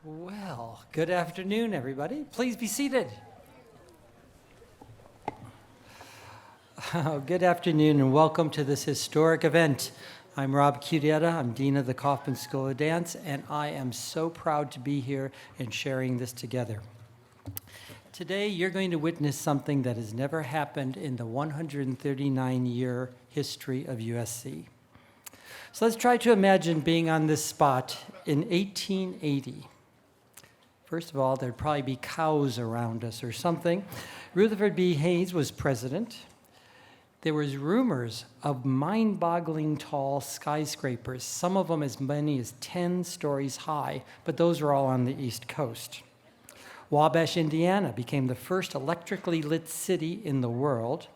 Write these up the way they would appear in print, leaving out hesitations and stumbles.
Well, good afternoon, everybody. Please be seated. Good afternoon and welcome to this historic event. I'm Rob Cutietta. I'm Dean of the Kaufman School of Dance, and I am so proud to be here and sharing this together. Today, you're going to witness something that has never happened in the 139-year history of USC. So let's try to imagine being on this spot in 1880. First of all, there'd probably be cows around us or something. Rutherford B. Hayes was president. There was rumors of mind-boggling tall skyscrapers, some of them as many as 10 stories high, but those were all on the East Coast. Wabash, Indiana became the first electrically lit city in the world,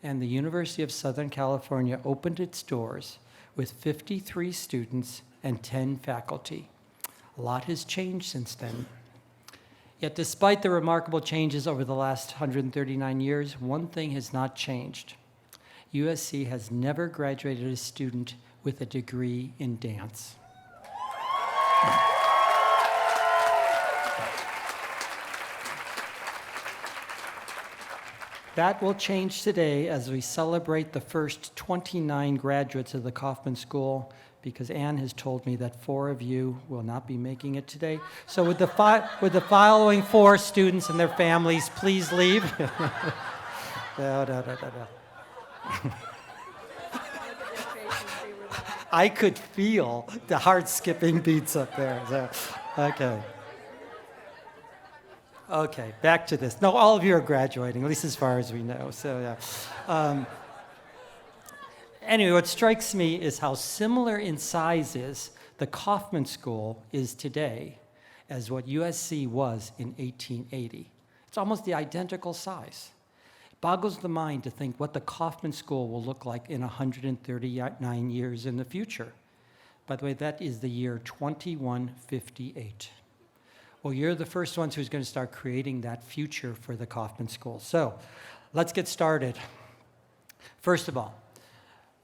and the University of Southern California opened its doors with 53 students and 10 faculty. A lot has changed since then. Yet despite the remarkable changes over the last 139 years, one thing has not changed. USC has never graduated a student with a degree in dance. That will change today as we celebrate the first 29 graduates of the Kaufman School, because Anne has told me that 4 of you will not be making it today. So would the following 4 students and their families please leave? I could feel the heart-skipping beats up there. So, Okay, back to this. No, all of you are graduating, at least as far as we know. So, yeah. Anyway, what strikes me is how similar in sizes the Kaufman School is today as what USC was in 1880. It's almost the identical size. It boggles the mind to think what the Kaufman School will look like in 139 years in the future. By the way, that is the year 2158. Well, you're the first ones who's going to start creating that future for the Kaufman School. So let's get started. First of all,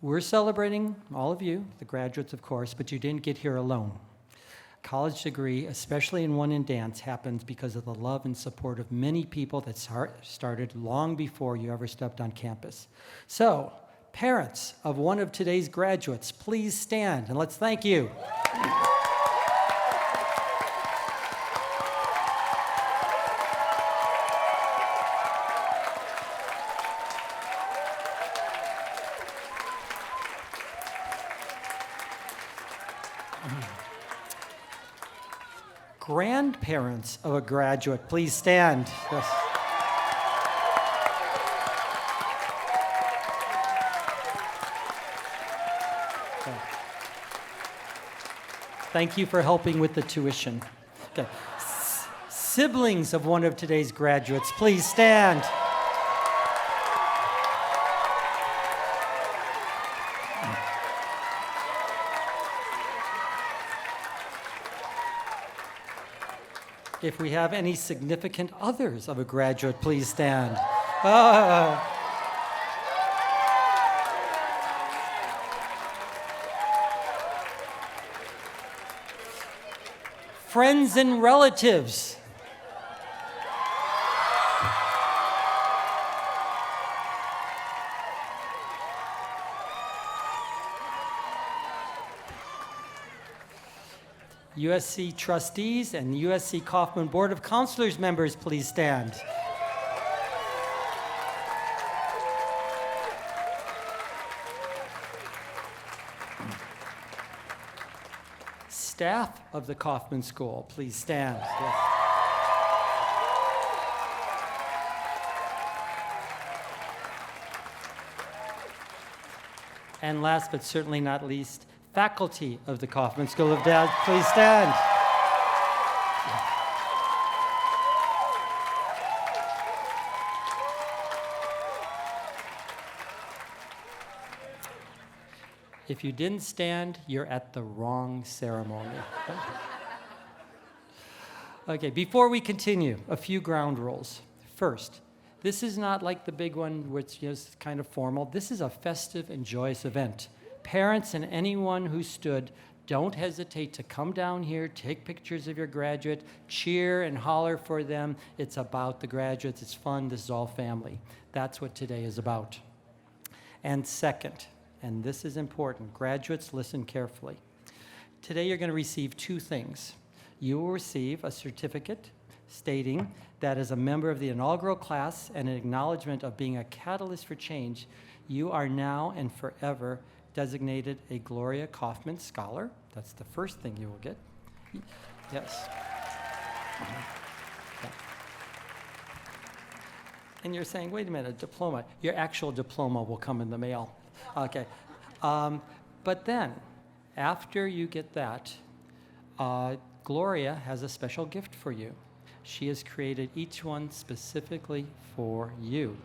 we're celebrating all of you, the graduates, of course, but you didn't get here alone. A college degree, especially in one in dance, happens because of the love and support of many people that started long before you ever stepped on campus. So, parents of one of today's graduates, please stand and let's thank you. Grandparents of a graduate, please stand. Yes. Okay. Thank you for helping with the tuition. Okay. Siblings of one of today's graduates, please stand. If we have any significant others of a graduate, please stand. Friends and relatives. USC trustees and USC Kaufman Board of Counselors members, please stand. Staff of the Kaufman School, please stand. Yes. And last but certainly not least, faculty of the Kaufman School of Dance, please stand. If you didn't stand, you're at the wrong ceremony. Okay, before we continue, a few ground rules. First, this is not like the big one, which is kind of formal. This is a festive and joyous event. Parents and anyone who stood Don't hesitate to come down here, take pictures of your graduate, cheer and holler for them. It's about the graduates. It's fun. This is all family. That's what today is about. And second, and this is important, graduates, listen carefully. Today you're going to receive two things. You will receive a certificate stating that as a member of the inaugural class and an acknowledgement of being a catalyst for change, you are now and forever designated a Glorya Kaufman Scholar. That's the first thing you will get. Yes. Yeah. And you're saying, wait a minute, a diploma. Your actual diploma will come in the mail. Okay. But then, after you get that, Glorya has a special gift for you. She has created each one specifically for you.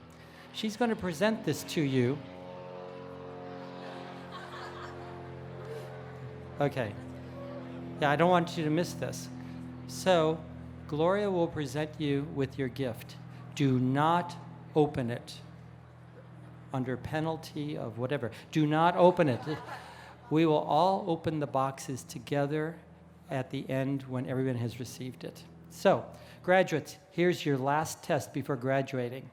She's going to present this to you. Okay. Yeah, I don't want you to miss this. So, Glorya will present you with your gift. Do not open it under penalty of whatever. Do not open it. We will all open the boxes together at the end when everyone has received it. So, graduates, here's your last test before graduating.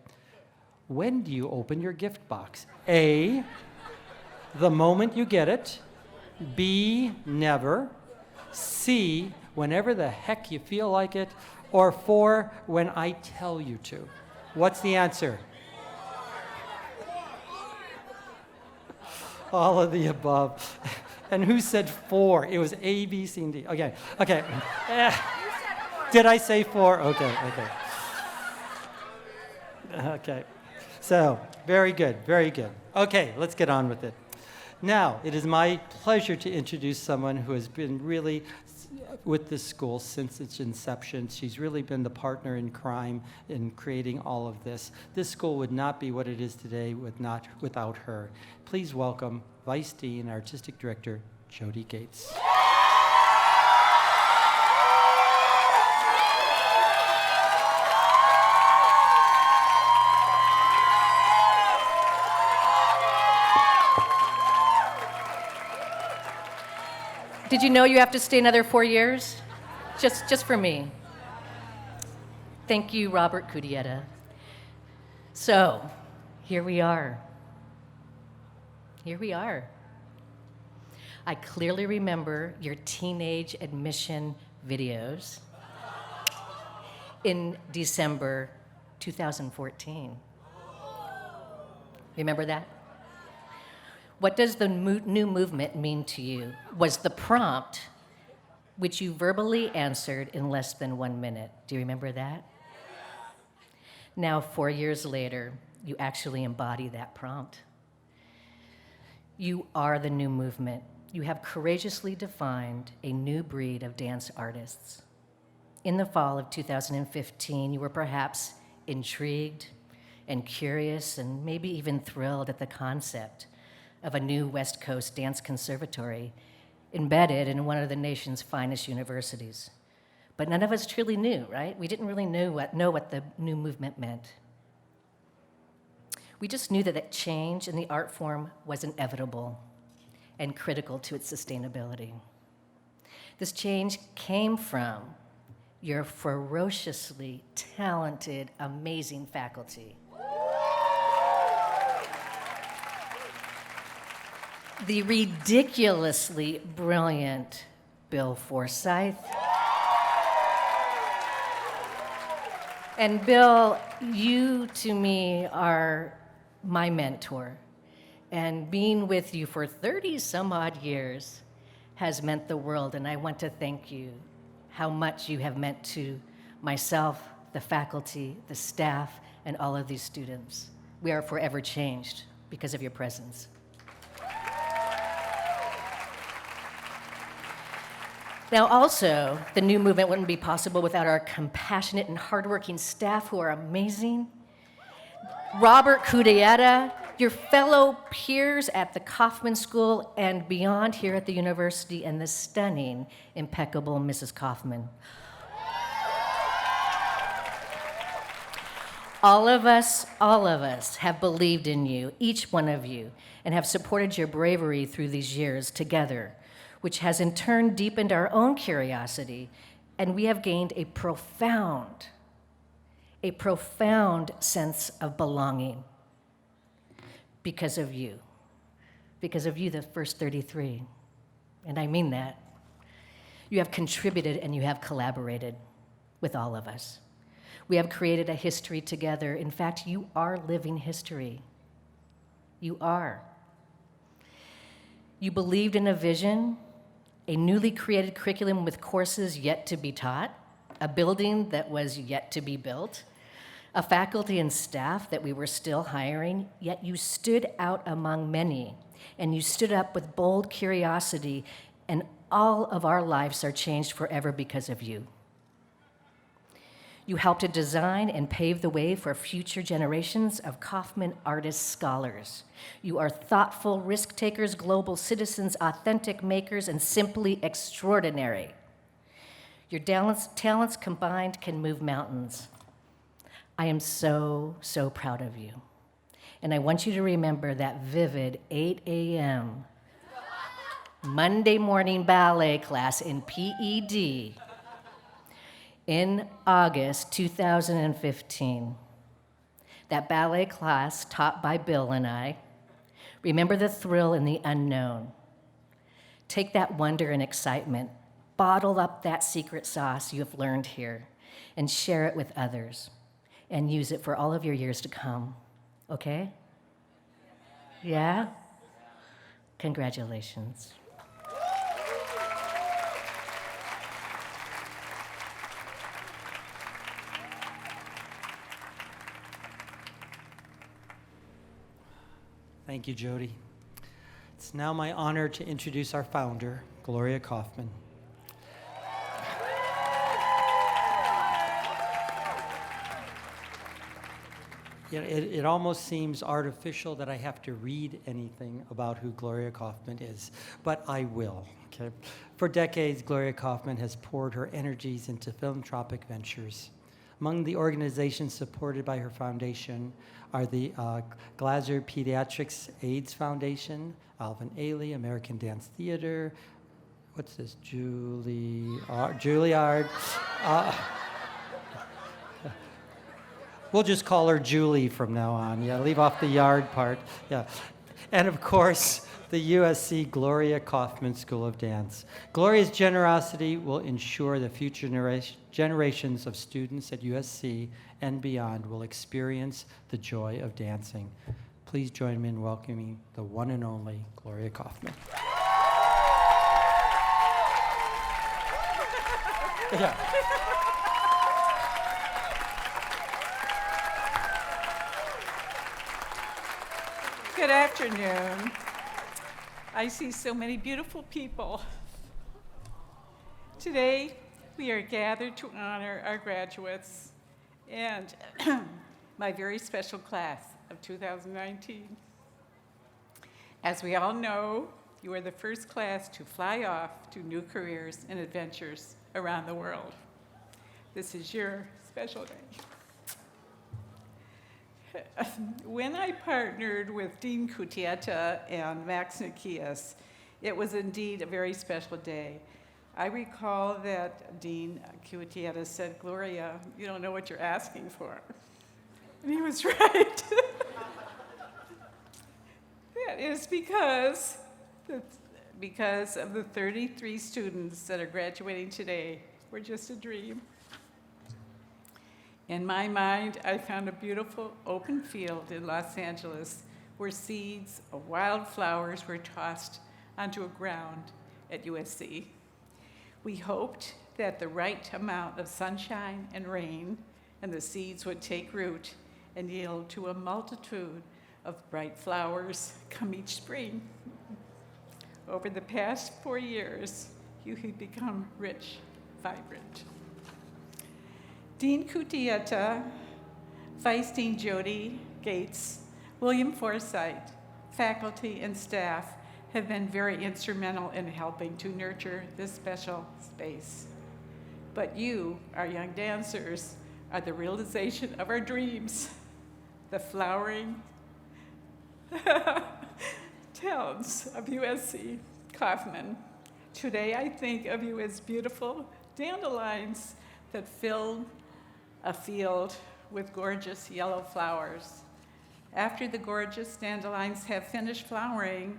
When do you open your gift box? A, the moment you get it. B, never. C, whenever the heck you feel like it. Or 4, when I tell you to. What's the answer? All of the above. And who said 4? It was A, B, C, and D. Okay. Did I say 4? Okay. Okay. So, very good. Okay, let's get on with it. Now, it is my pleasure to introduce someone who has been really with this school since its inception. She's really been the partner in crime in creating all of this. This school would not be what it is today without her. Please welcome Vice Dean and Artistic Director, Jodie Gates. Did you know you have to stay another 4 years? Just for me. Thank you, Robert Cutietta. So, here we are. I clearly remember your teenage admission videos in December 2014. Remember that? What does the new movement mean to you? Was the prompt, which you verbally answered in less than 1 minute. Do you remember that? Now, 4 years later, you actually embody that prompt. You are the new movement. You have courageously defined a new breed of dance artists. In the fall of 2015, you were perhaps intrigued and curious and maybe even thrilled at the concept of a new West Coast dance conservatory embedded in one of the nation's finest universities. But none of us truly knew, right? We didn't really know what the new movement meant. We just knew that change in the art form was inevitable and critical to its sustainability. This change came from your ferociously talented, amazing faculty. The ridiculously brilliant Bill Forsyth. And Bill, you to me are my mentor. And being with you for 30 some odd years has meant the world. And I want to thank you how much you have meant to myself, the faculty, the staff, and all of these students. We are forever changed because of your presence. Now, also, the new movement wouldn't be possible without our compassionate and hardworking staff who are amazing. Robert Cutietta, your fellow peers at the Kaufman School and beyond here at the university, and the stunning, impeccable Mrs. Kaufman. All of us have believed in you, each one of you, and have supported your bravery through these years together. which has in turn deepened our own curiosity, and we have gained a profound sense of belonging because of you, the first 33. And I mean that. You have contributed and you have collaborated with all of us. We have created a history together. In fact, you are living history. You are. You believed in a vision, a newly created curriculum with courses yet to be taught, a building that was yet to be built, a faculty and staff that we were still hiring, yet you stood out among many, and you stood up with bold curiosity, and all of our lives are changed forever because of you. You helped to design and pave the way for future generations of Kaufman artist scholars. You are thoughtful risk takers, global citizens, authentic makers, and simply extraordinary. Your talents combined can move mountains. I am so, so proud of you. And I want you to remember that vivid 8 a.m. Monday morning ballet class in PED in August 2015. That ballet class taught by Bill and I. Remember the thrill and the unknown. Take that wonder and excitement, bottle up that secret sauce you have learned here, and share it with others, and use it for all of your years to come. Okay? Yeah? Congratulations. Thank you, Jodie. It's now my honor to introduce our founder, Glorya Kaufman. You know, it almost seems artificial that I have to read anything about who Glorya Kaufman is, but I will. Okay? For decades, Glorya Kaufman has poured her energies into philanthropic ventures. Among the organizations supported by her foundation are the Glaser Pediatrics AIDS Foundation, Alvin Ailey, American Dance Theater, what's this, Juilliard. We'll just call her Julie from now on. Yeah, leave off the yard part. Yeah. And of course, the USC Glorya Kaufman School of Dance. Glorya's generosity will ensure the future generations of students at USC and beyond will experience the joy of dancing. Please join me in welcoming the one and only Glorya Kaufman. Yeah. Good afternoon. I see so many beautiful people. Today, we are gathered to honor our graduates and my very special class of 2019. As we all know, you are the first class to fly off to new careers and adventures around the world. This is your special day. When I partnered with Dean Cutietta and Max Nikias, it was indeed a very special day. I recall that Dean Cutietta said, "Glorya, you don't know what you're asking for." And he was right. That is because of the 33 students that are graduating today were just a dream. In my mind, I found a beautiful open field in Los Angeles where seeds of wildflowers were tossed onto a ground at USC. We hoped that the right amount of sunshine and rain and the seeds would take root and yield to a multitude of bright flowers come each spring. Over the past 4 years, you have become rich, vibrant. Dean Cutietta, Vice Dean Jodie Gates, William Forsythe, faculty and staff have been very instrumental in helping to nurture this special space. But you, our young dancers, are the realization of our dreams, the flowering towns of USC Kaufman. Today I think of you as beautiful dandelions that fill a field with gorgeous yellow flowers. After the gorgeous dandelions have finished flowering,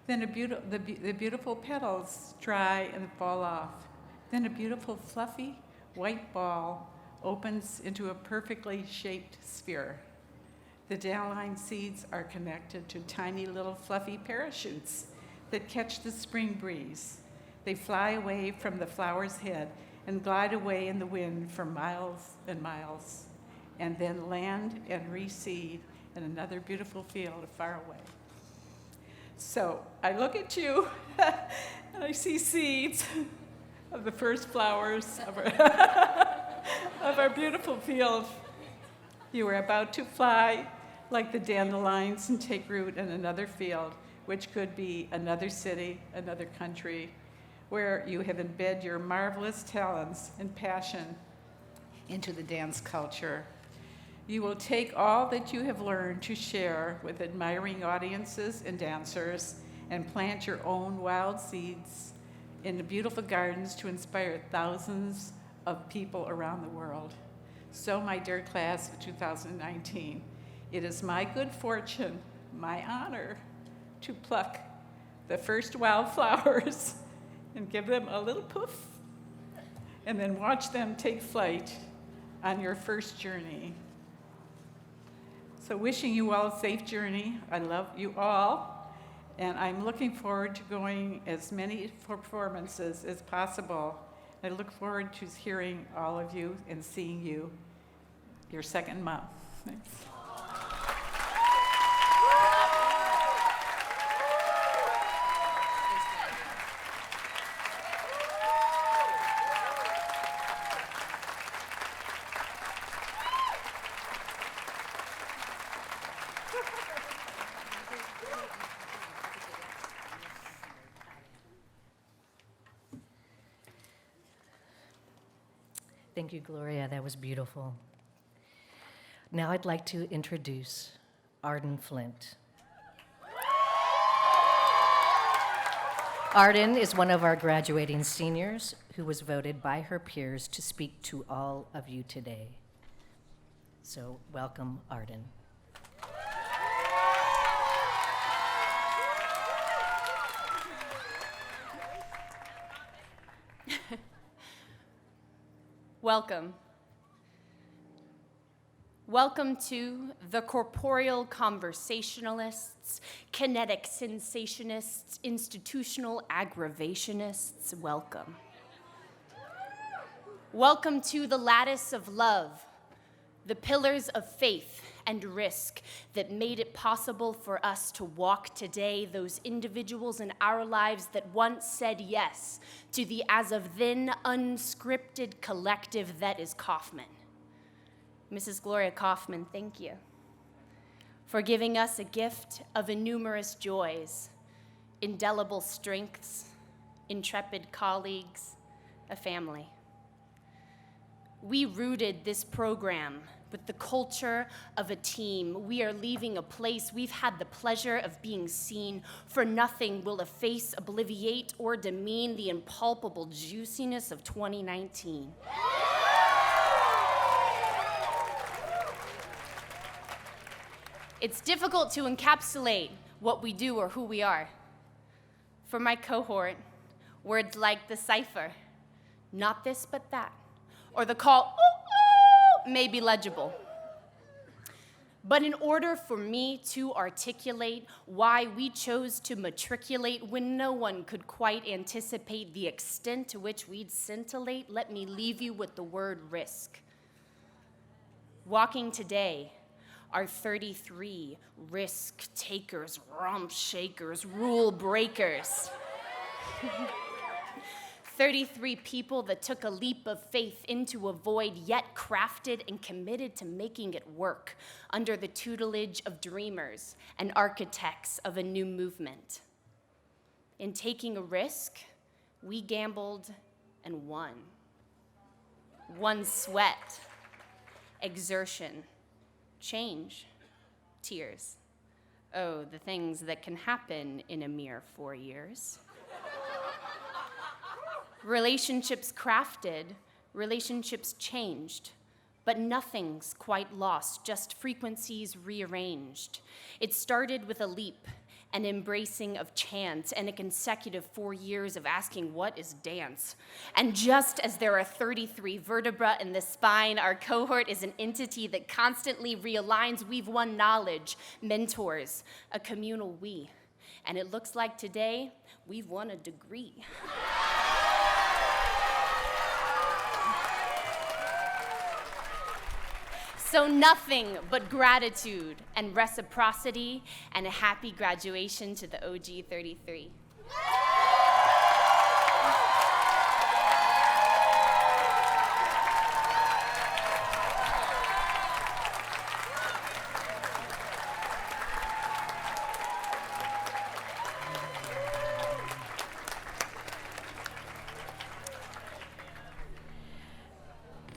then the beautiful petals dry and fall off. Then a beautiful fluffy white ball opens into a perfectly shaped sphere. The dandelion seeds are connected to tiny little fluffy parachutes that catch the spring breeze. They fly away from the flower's head and glide away in the wind for miles and miles, and then land and reseed in another beautiful field far away. So I look at you and I see seeds of the first flowers of our beautiful field. You are about to fly like the dandelions and take root in another field, which could be another city, another country, where you have embedded your marvelous talents and passion into the dance culture. You will take all that you have learned to share with admiring audiences and dancers and plant your own wild seeds in the beautiful gardens to inspire thousands of people around the world. So, my dear class of 2019, it is my good fortune, my honor, to pluck the first wildflowers and give them a little poof, and then watch them take flight on your first journey. So wishing you all a safe journey. I love you all, and I'm looking forward to going as many performances as possible. I look forward to hearing all of you and seeing you your second month. Thanks. Thank you, Gloria. That was beautiful. Now I'd like to introduce Ardyn Flynt. Ardyn is one of our graduating seniors who was voted by her peers to speak to all of you today. So welcome, Ardyn. Welcome. Welcome to the corporeal conversationalists, kinetic sensationists, institutional aggravationists. Welcome. Welcome to the lattice of love, the pillars of faith and risk that made it possible for us to walk today, those individuals in our lives that once said yes to the as of then unscripted collective that is Kaufman. Mrs. Glorya Kaufman, thank you for giving us a gift of innumerous joys, indelible strengths, intrepid colleagues, a family. We rooted this program with the culture of a team. We are leaving a place we've had the pleasure of being seen. For nothing will efface, obliviate, or demean the impalpable juiciness of 2019. It's difficult to encapsulate what we do or who we are. For my cohort, words like the cipher, not this but that, or the call, ooh, ooh, may be legible. But in order for me to articulate why we chose to matriculate when no one could quite anticipate the extent to which we'd scintillate, let me leave you with the word risk. Walking today are 33 risk takers, rump shakers, rule breakers. 33 people that took a leap of faith into a void, yet crafted and committed to making it work under the tutelage of dreamers and architects of a new movement. In taking a risk, we gambled and won. Won sweat, exertion, change, tears. Oh, the things that can happen in a mere 4 years. Relationships crafted, relationships changed, but nothing's quite lost, just frequencies rearranged. It started with a leap, an embracing of chance, and a consecutive 4 years of asking, what is dance? And just as there are 33 vertebrae in the spine, our cohort is an entity that constantly realigns. We've won knowledge, mentors, a communal we. And it looks like today, we've won a degree. So nothing but gratitude and reciprocity and a happy graduation to the OG 33.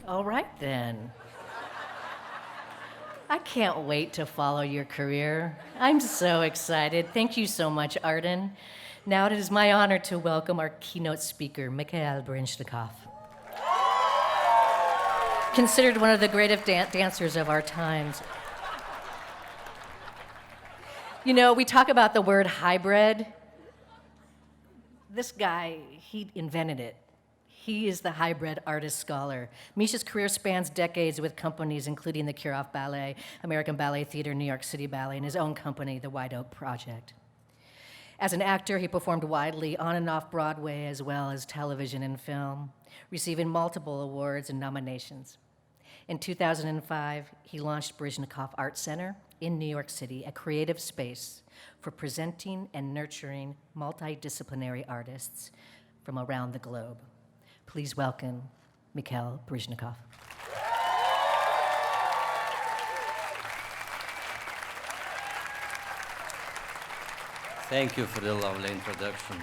All right, then. I can't wait to follow your career. I'm so excited. Thank you so much, Ardyn. Now it is my honor to welcome our keynote speaker, Mikhail Baryshnikov. Considered one of the greatest dancers of our times. You know, we talk about the word hybrid. This guy, he invented it. He is the hybrid artist scholar. Misha's career spans decades with companies including the Kirov Ballet, American Ballet Theater, New York City Ballet, and his own company, the White Oak Project. As an actor, he performed widely on and off Broadway as well as television and film, receiving multiple awards and nominations. In 2005, he launched Baryshnikov Art Center in New York City, a creative space for presenting and nurturing multidisciplinary artists from around the globe. Please welcome Mikhail Baryshnikov. Thank you for the lovely introduction.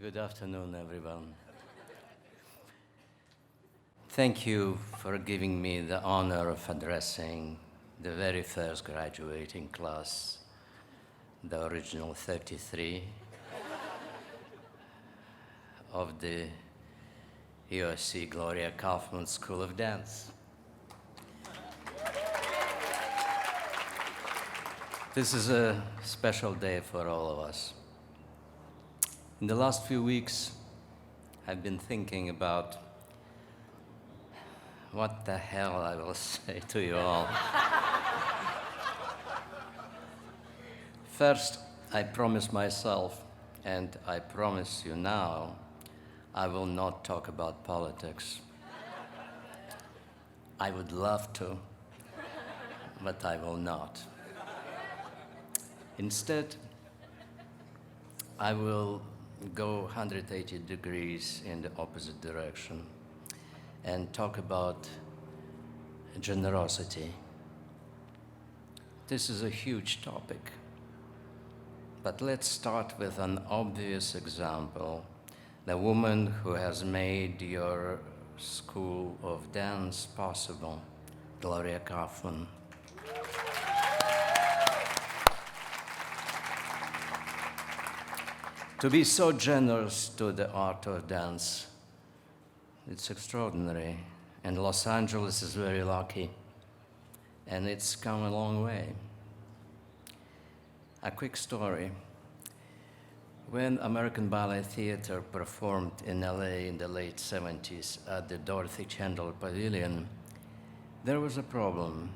Good afternoon, everyone. Thank you for giving me the honor of addressing the very first graduating class, the original 33, of the USC Glorya Kaufman School of Dance. This is a special day for all of us. In the last few weeks, I've been thinking about what the hell I will say to you all. First, I promised myself, and I promise you now, I will not talk about politics. I would love to, but I will not. Instead, I will go 180 degrees in the opposite direction and talk about generosity. This is a huge topic, but let's start with an obvious example. The woman who has made your School of Dance possible, Glorya Kaufman. To be so generous to the art of dance, it's extraordinary. And Los Angeles is very lucky, and it's come a long way. A quick story. When American Ballet Theater performed in LA in the late 70s at the Dorothy Chandler Pavilion, there was a problem.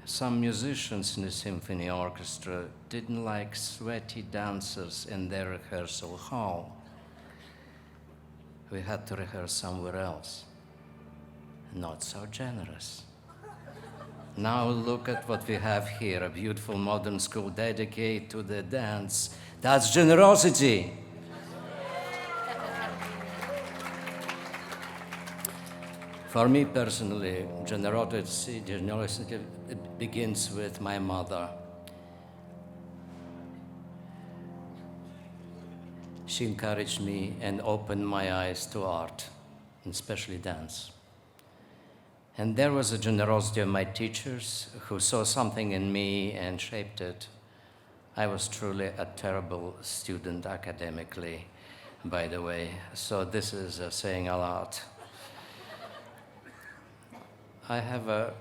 Some musicians in the symphony orchestra didn't like sweaty dancers in their rehearsal hall. We had to rehearse somewhere else. Not so generous. Now look at what we have here, a beautiful modern school dedicated to the dance. That's generosity. For me personally, generosity begins with my mother. She encouraged me and opened my eyes to art, and especially dance. And there was a generosity of my teachers who saw something in me and shaped it. I was truly a terrible student academically, by the way, so this is saying a lot. I have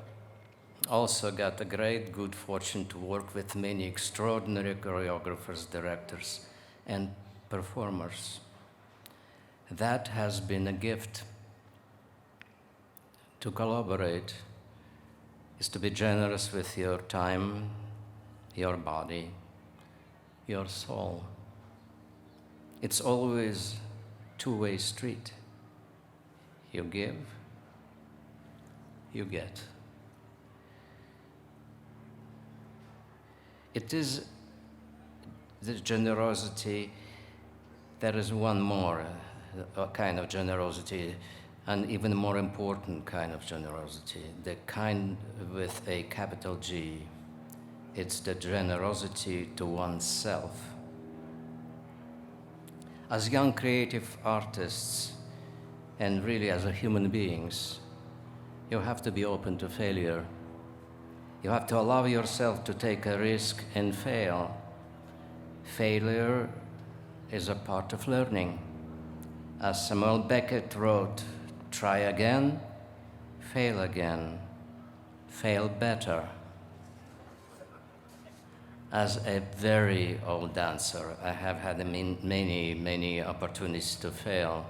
also got a great good fortune to work with many extraordinary choreographers, directors, and performers. That has been a gift. To collaborate is to be generous with your time, your body, your soul. It's always a two-way street. You give, you get. It is the generosity. There is one more kind of generosity, an even more important kind of generosity, the kind with a capital G. It's the generosity to oneself. As young creative artists, and really as human beings, you have to be open to failure. You have to allow yourself to take a risk and fail. Failure is a part of learning. As Samuel Beckett wrote, try again, fail better. As a very old dancer, I have had many opportunities to fail.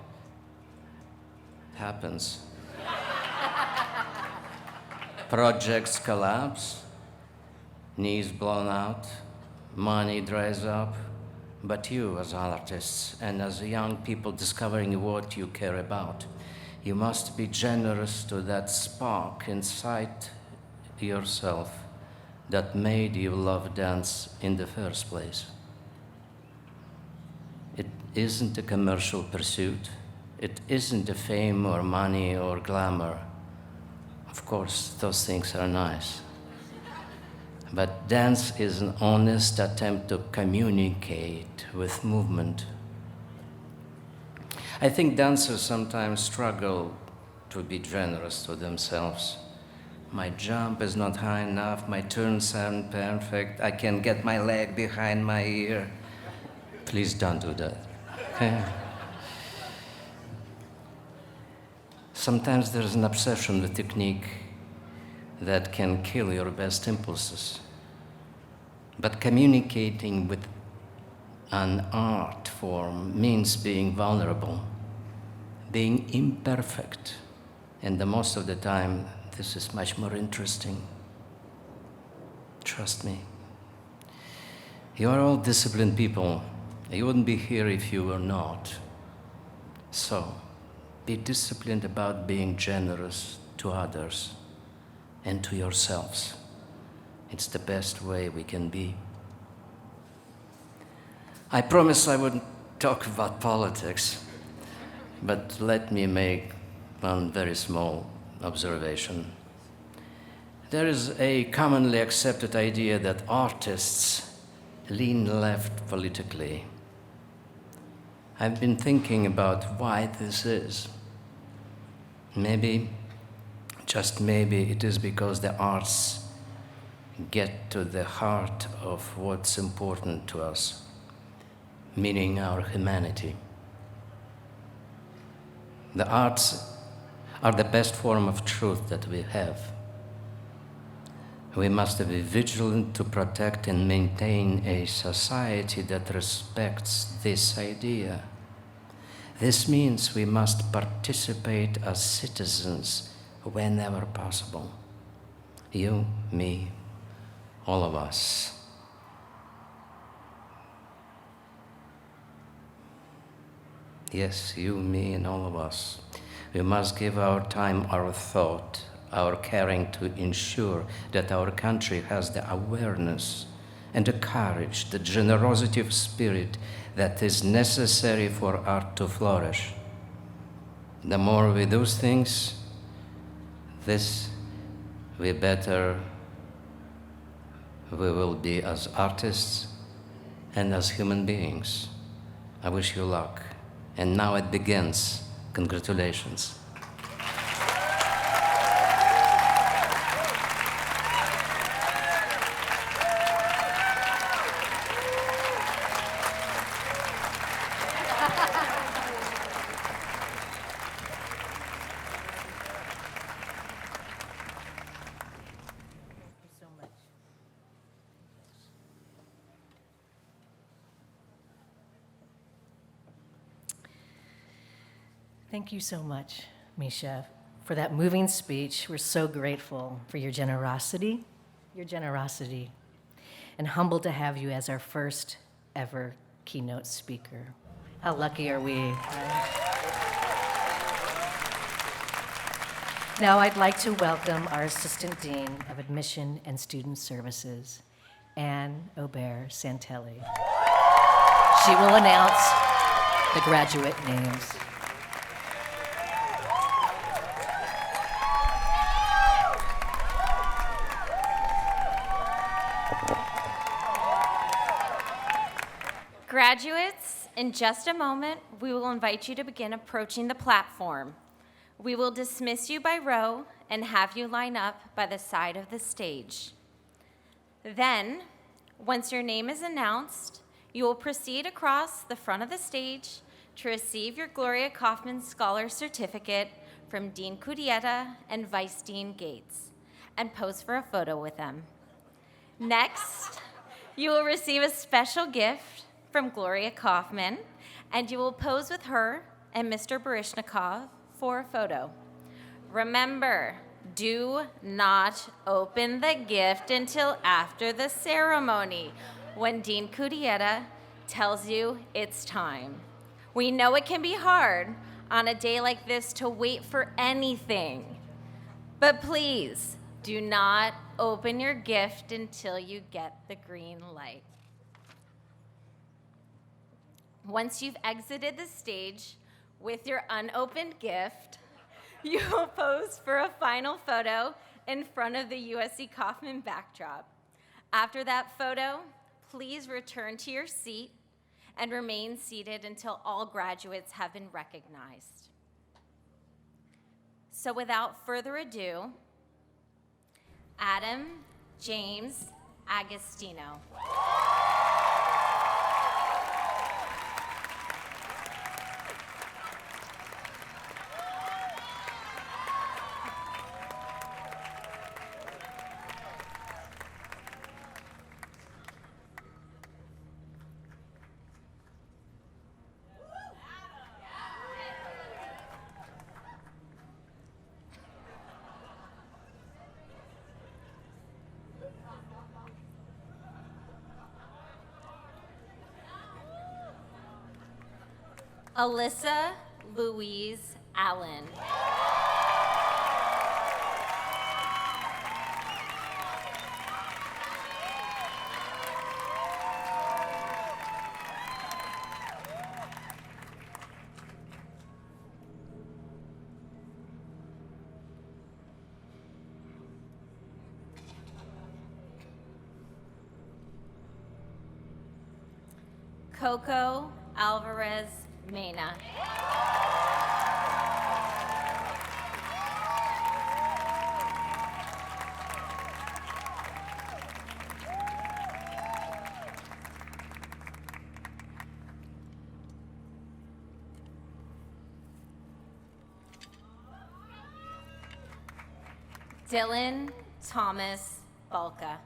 Happens. Projects collapse, knees blown out, money dries up, but you as artists and as young people discovering what you care about, you must be generous to that spark inside yourself that made you love dance in the first place. It isn't a commercial pursuit. It isn't a fame or money or glamour. Of course, those things are nice. But dance is an honest attempt to communicate with movement. I think dancers sometimes struggle to be generous to themselves. My jump is not high enough, my turns aren't perfect, I can't get my leg behind my ear. Please don't do that. Okay? Sometimes there's an obsession with technique that can kill your best impulses. But communicating with an art form means being vulnerable, being imperfect, and the most of the time, this is much more interesting. Trust me. You are all disciplined people. You wouldn't be here if you were not. So, be disciplined about being generous to others and to yourselves. It's the best way we can be. I promised I wouldn't talk about politics, but let me make one very small observation. There is a commonly accepted idea that artists lean left politically. I've been thinking about why this is. Maybe, just maybe, it is because the arts get to the heart of what's important to us, meaning our humanity. The arts are the best form of truth that we have. We must be vigilant to protect and maintain a society that respects this idea. This means we must participate as citizens whenever possible. You, me, all of us. Yes, you, me, and all of us. We must give our time, our thought, our caring to ensure that our country has the awareness and the courage, the generosity of spirit that is necessary for art to flourish. The more we do things, the better we will be as artists and as human beings. I wish you luck. And now it begins. Congratulations. Thank you so much, Misha, for that moving speech. We're so grateful for your generosity, and humbled to have you as our first ever keynote speaker. How lucky are we, right? Now I'd like to welcome our Assistant Dean of Admission and Student Services, Anne Aubert-Santelli. She will announce the graduate names. Graduates, in just a moment, we will invite you to begin approaching the platform. We will dismiss you by row and have you line up by the side of the stage. Then, once your name is announced, you will proceed across the front of the stage to receive your Glorya Kaufman Scholar Certificate from Dean Cutietta and Vice Dean Gates, and pose for a photo with them. Next, you will receive a special gift from Glorya Kaufman, and you will pose with her and Mr. Baryshnikov for a photo. Remember, do not open the gift until after the ceremony, when Dean Cutietta tells you it's time. We know it can be hard on a day like this to wait for anything, but please do not open your gift until you get the green light. Once you've exited the stage with your unopened gift, you will pose for a final photo in front of the USC Kaufman backdrop. After that photo, please return to your seat and remain seated until all graduates have been recognized. So without further ado, Adam James Agostino. Alyssa Louise Allen. Coco Alvarez Mena. Dylan Thomas Balka.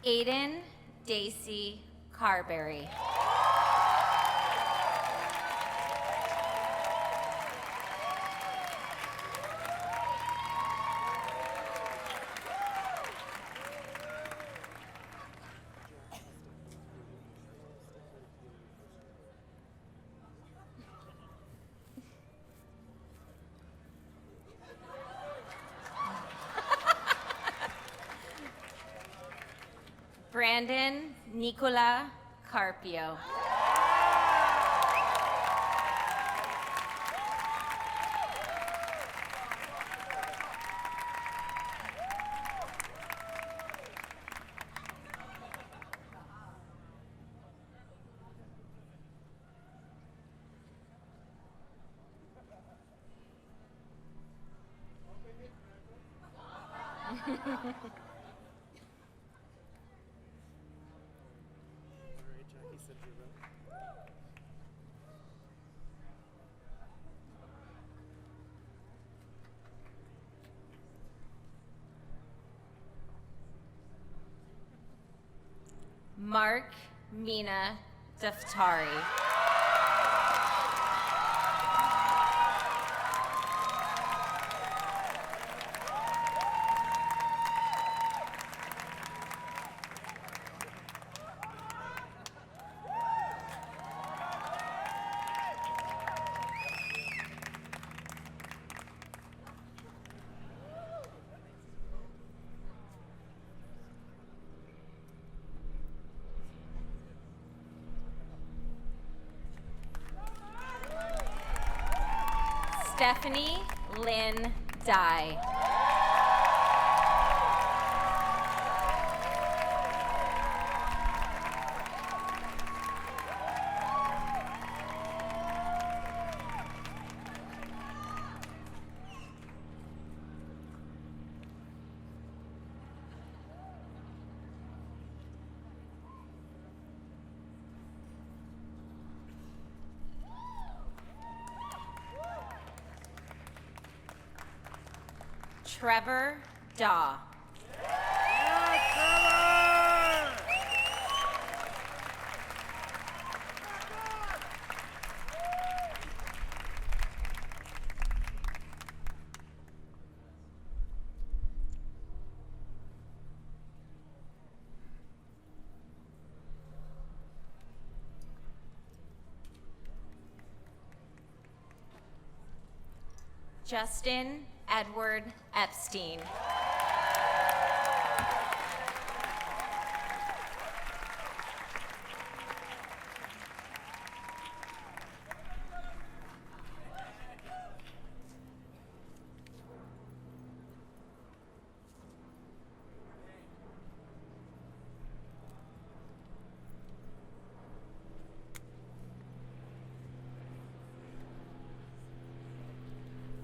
Aiden Daisy Carberry. Brandon Nicola Carpio. Mark Mina Daftari. Stephanie Lynn Dye. Trevor Daw. Justin Edward Epstein.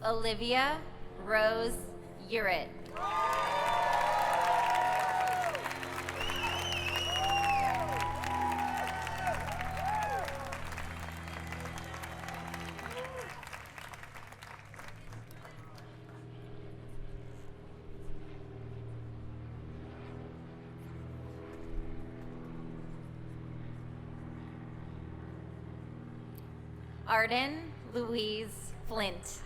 Olivia Rose Urett. Ardyn Louise Flynt.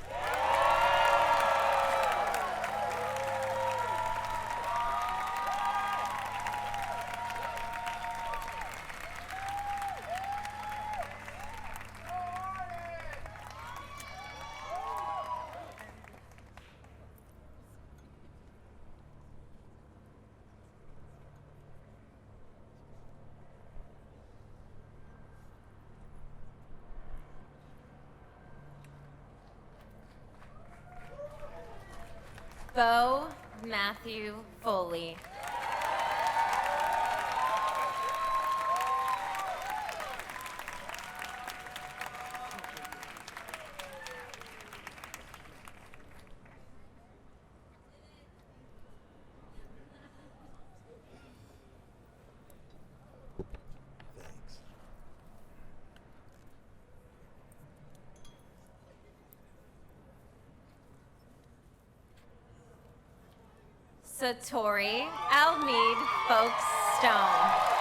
Bo Matthew Foley. Satori Almeid Folkestone.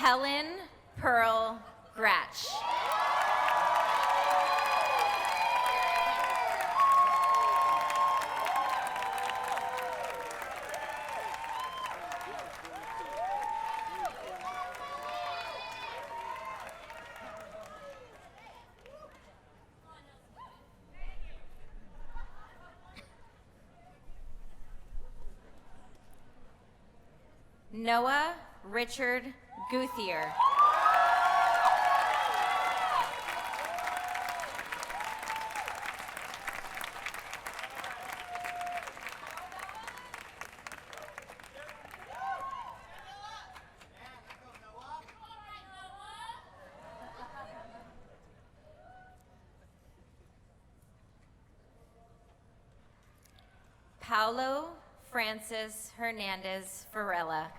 Helen Pearl Gratch. Noah Richard Guthier. Paulo Francis Hernandez Varela.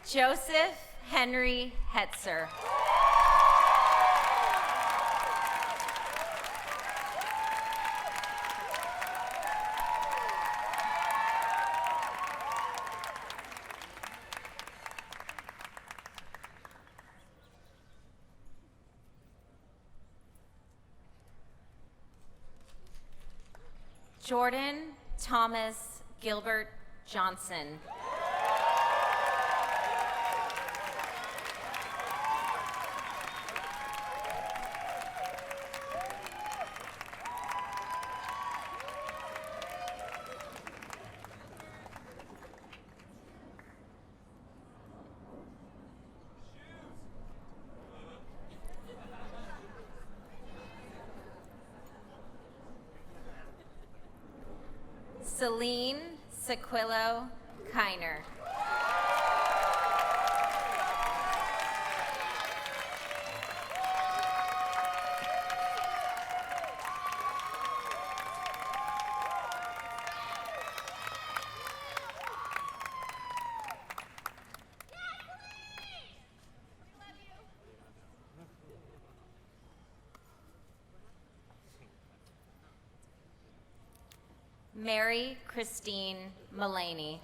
Joseph Henry Hetzer. Jordan Thomas Gilbert Johnson. Celine Sequillo Kiner. Mary Christine Mullaney.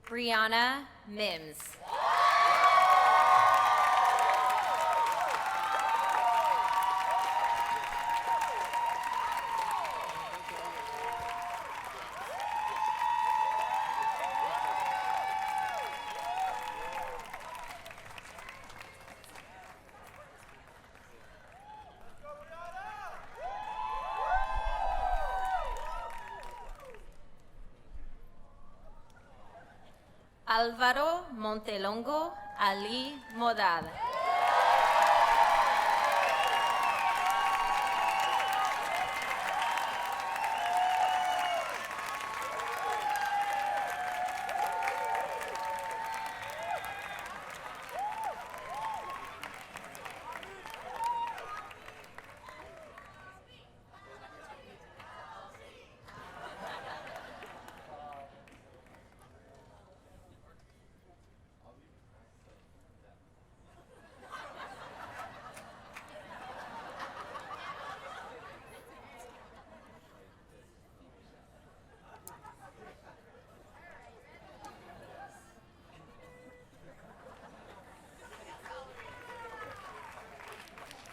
Brianna Mims. Álvaro Montelongo Ali Modal.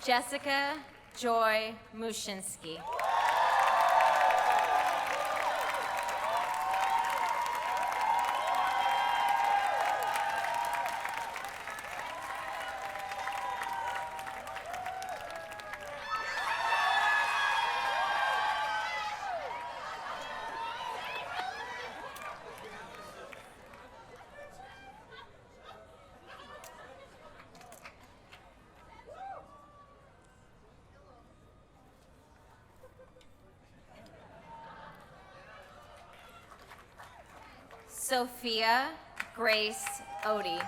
Jessica Joy Mushinsky. Sophia Grace Odie.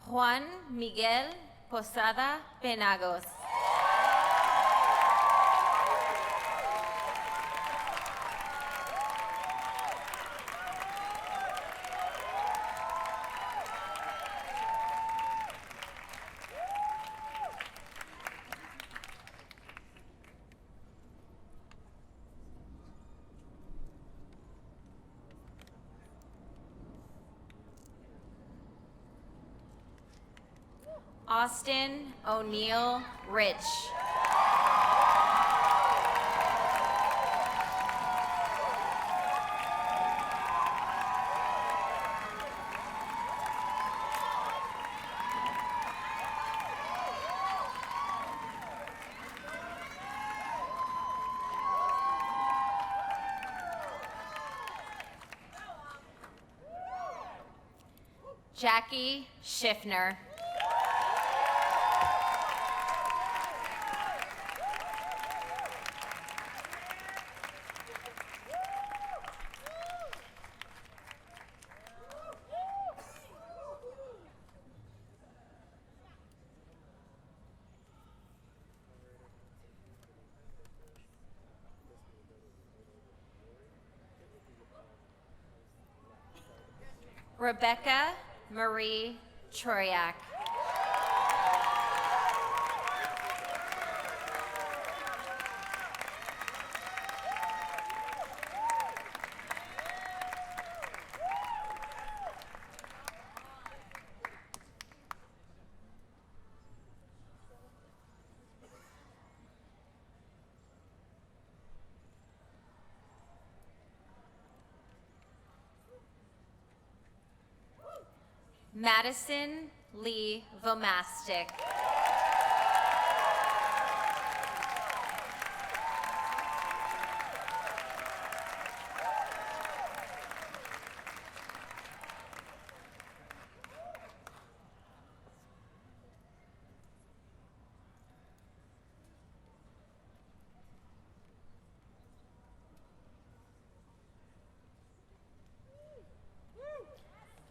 Juan Miguel Posada Penagos. Austin O'Neill Rich. Jackie Schiffner. Rebecca Marie Troyak. Madison Lee Vomastic.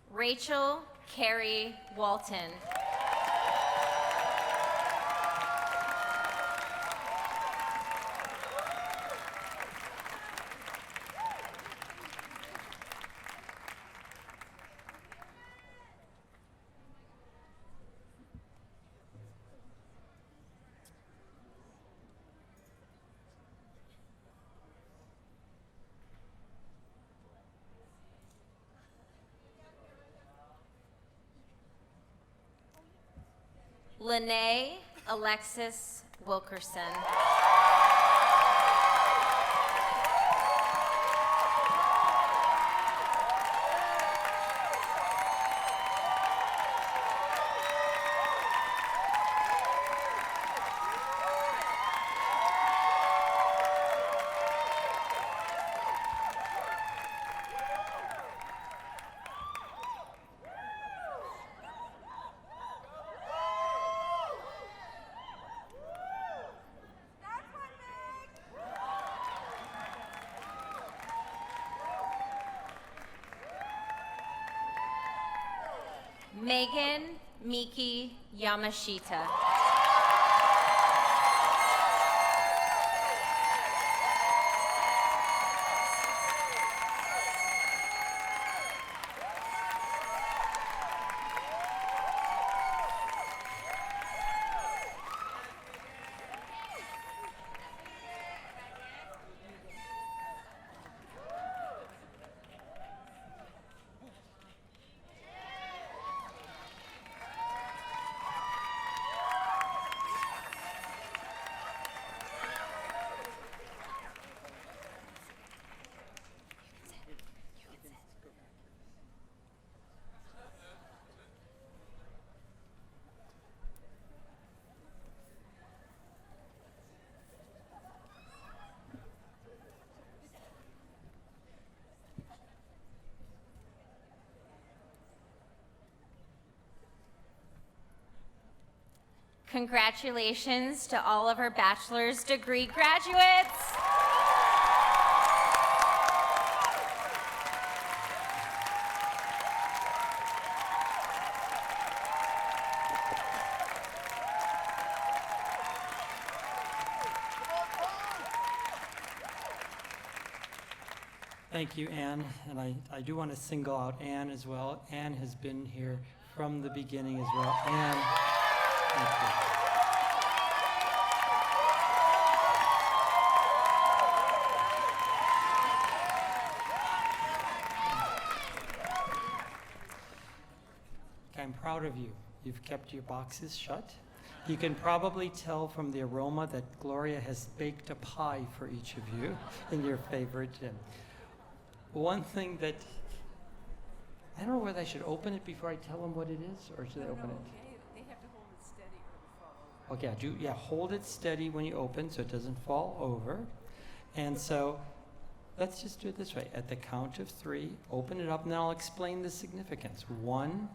Rachel Carrie Walton. Lene Alexis Wilkerson. Megan Miki Yamashita. Congratulations to all of our bachelor's degree graduates. Thank you, Anne. And I do want to single out Anne as well. Anne has been here from the beginning as well. Anne, thank you. I'm proud of you. You've kept your boxes shut. You can probably tell from the aroma that Glorya has baked a pie for each of you in your favorite. One thing that, I don't know whether I should open it before I tell them what it is, or should I open it? They have to hold it steady or it'll fall over. Okay, hold it steady when you open so it doesn't fall over. And so let's just do it this way. At the count of 3, open it up, and then I'll explain the significance. 1,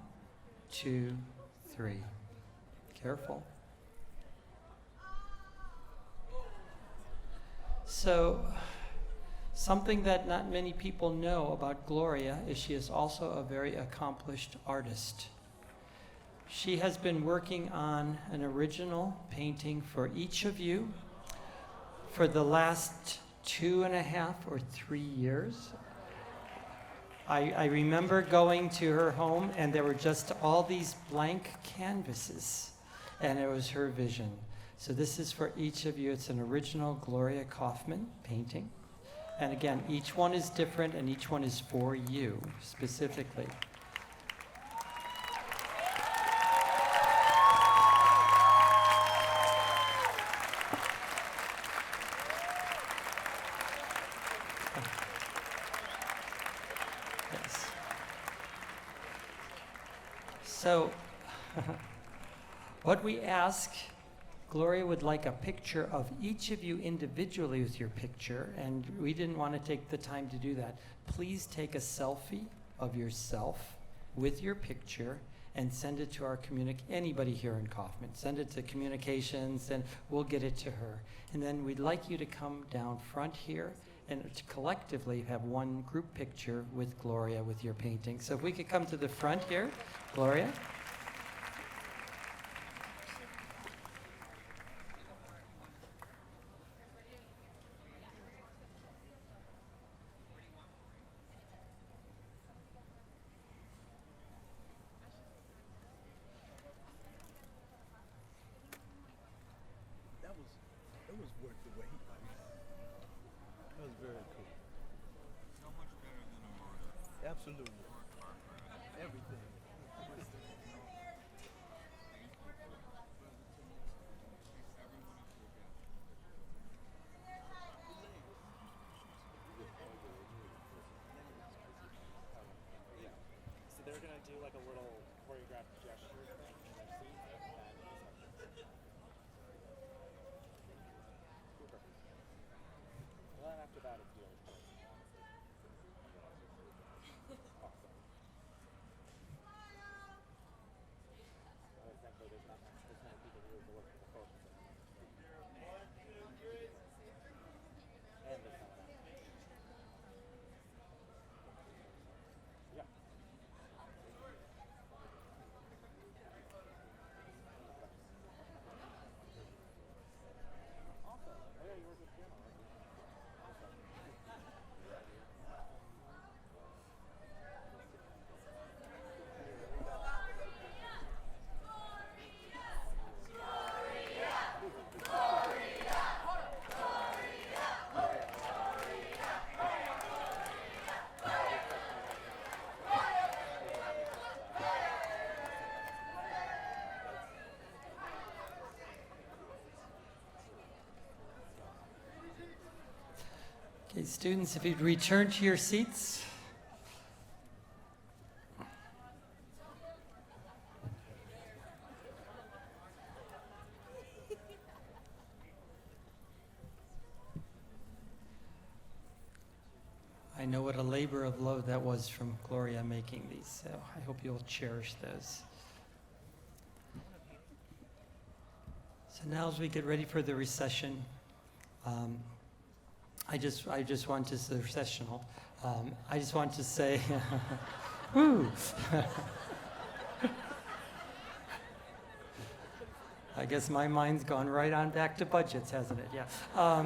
2, 3. Careful. So, something that not many people know about Glorya is she is also a very accomplished artist. She has been working on an original painting for each of you for the last 2.5 or 3 years. I remember going to her home, and there were just all these blank canvases, and it was her vision. So this is for each of you. It's an original Glorya Kaufman painting. And again, each one is different, and each one is for you specifically. Yes. So, what we ask, Glorya would like a picture of each of you individually with your picture, and we didn't want to take the time to do that. Please take a selfie of yourself with your picture and send it to our anybody here in Kaufman. Send it to communications, and we'll get it to her. And then we'd like you to come down front here and to collectively have one group picture with Glorya with your painting. So if we could come to the front here, Glorya. It was worth the wait. That was very cool. So much better than a murder. Absolutely. Everything. So they're gonna do like a little choreographed gesture thing in their seat, and then after that it's yours. Awesome. Thankfully there's not this many people who are working the focus. And this one. Yeah. Awesome. Oh yeah, you work with piano, right? Awesome. Okay, students, if you'd return to your seats. I know what a labor of love that was from Glorya making these, so I hope you'll cherish those. So now as we get ready for the recession, I just want to say recessional. I just want to say, woo. I guess my mind's gone right on back to budgets, hasn't it? Yeah.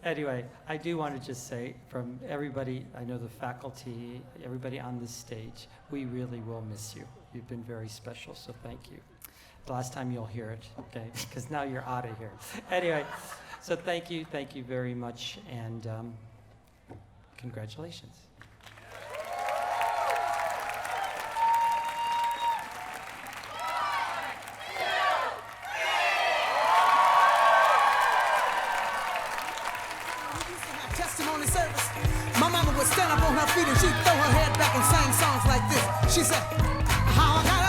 Anyway, I do want to just say from everybody, I know the faculty, everybody on this stage, we really will miss you. You've been very special, so thank you. The last time you'll hear it, okay? Because now you're out of here. Anyway, so thank you very much, and congratulations. Testimony service. My mama would stand up on her feet and she'd throw her head back and sing songs like this. She said, how I got